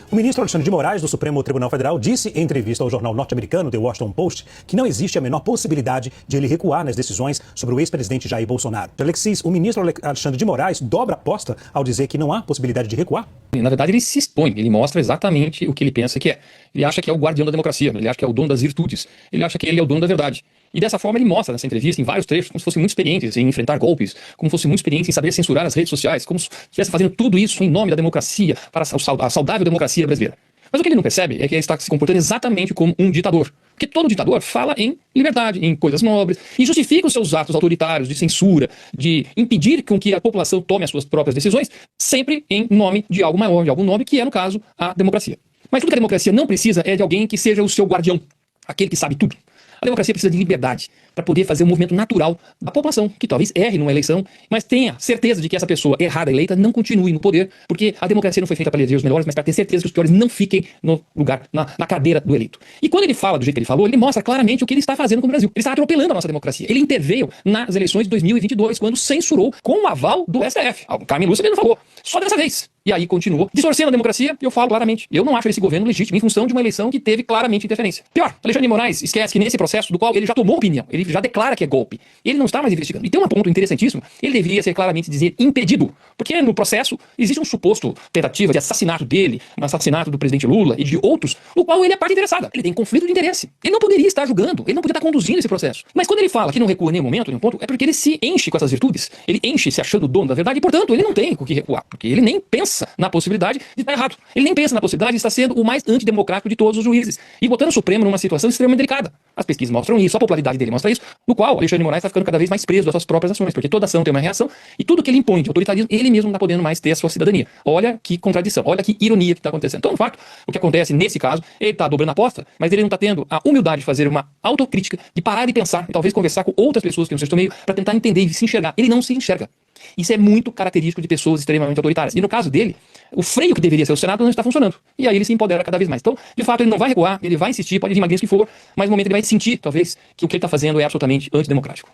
O ministro Alexandre de Moraes, do Supremo Tribunal Federal, disse em entrevista ao jornal norte-americano The Washington Post que não existe a menor possibilidade de ele recuar nas decisões sobre o ex-presidente Jair Bolsonaro. Alexis, o ministro Alexandre de Moraes dobra a aposta ao dizer que não há possibilidade de recuar? Na verdade, ele se expõe, ele mostra exatamente o que ele pensa que é. Ele acha que é o guardião da democracia, ele acha que é o dono das virtudes, ele acha que ele é o dono da verdade. E dessa forma ele mostra nessa entrevista, em vários trechos, como se fosse muito experiente em enfrentar golpes, como se fosse muito experiente em saber censurar as redes sociais, como se estivesse fazendo tudo isso em nome da democracia, para a saudável democracia brasileira. Mas o que ele não percebe é que ele está se comportando exatamente como um ditador. Porque todo ditador fala em liberdade, em coisas nobres, e justifica os seus atos autoritários de censura, de impedir com que a população tome as suas próprias decisões, sempre em nome de algo maior, de algo nobre, que é, no caso, a democracia. Mas tudo que a democracia não precisa é de alguém que seja o seu guardião, aquele que sabe tudo. A democracia precisa de liberdade para poder fazer um movimento natural da população, que talvez erre numa eleição, mas tenha certeza de que essa pessoa errada eleita não continue no poder, porque a democracia não foi feita para eleger os melhores, mas para ter certeza que os piores não fiquem no lugar, na cadeira do eleito. E quando ele fala do jeito que ele falou, ele mostra claramente o que ele está fazendo com o Brasil. Ele está atropelando a nossa democracia. Ele interveio nas eleições de 2022, quando censurou com o aval do STF. O Carmen Lúcia ele não falou, só dessa vez. E aí continuou distorcendo a democracia, e eu falo claramente, eu não acho esse governo legítimo em função de uma eleição que teve claramente interferência. Pior, Alexandre de Moraes esquece que nesse processo do qual ele já tomou opinião, ele já declara que é golpe, ele não está mais investigando. E tem um ponto interessantíssimo, ele deveria ser claramente dizer impedido, porque no processo existe um suposto tentativa de assassinato dele, um assassinato do presidente Lula e de outros, no qual ele é parte interessada. Ele tem conflito de interesse. Ele não poderia estar julgando, ele não poderia estar conduzindo esse processo. Mas quando ele fala que não recua em nenhum momento, em nenhum ponto, é porque ele se enche com essas virtudes, ele enche se achando o dono da verdade e, portanto, ele não tem com o que recuar, porque ele nem pensa na possibilidade de estar errado. Ele nem pensa na possibilidade de estar sendo o mais antidemocrático de todos os juízes e botando o Supremo numa situação extremamente delicada. As pesquisas mostram isso, a popularidade dele mostra isso, no qual Alexandre de Moraes está ficando cada vez mais preso das suas próprias ações, porque toda ação tem uma reação e tudo que ele impõe de autoritarismo, ele mesmo não está podendo mais ter a sua cidadania. Olha que contradição, olha que ironia que está acontecendo. Então, no fato, o que acontece nesse caso, ele está dobrando a aposta, mas ele não está tendo a humildade de fazer uma autocrítica, de parar e pensar, e talvez conversar com outras pessoas que não estão meio, para tentar entender e se enxergar. Ele não se enxerga. Isso é muito característico de pessoas extremamente autoritárias. E no caso dele, o freio que deveria ser o Senado não está funcionando. E aí ele se empodera cada vez mais. Então, de fato, ele não vai recuar, ele vai insistir, pode vir magnífico que for, mas no momento ele vai sentir, talvez, que o que ele está fazendo é absolutamente antidemocrático.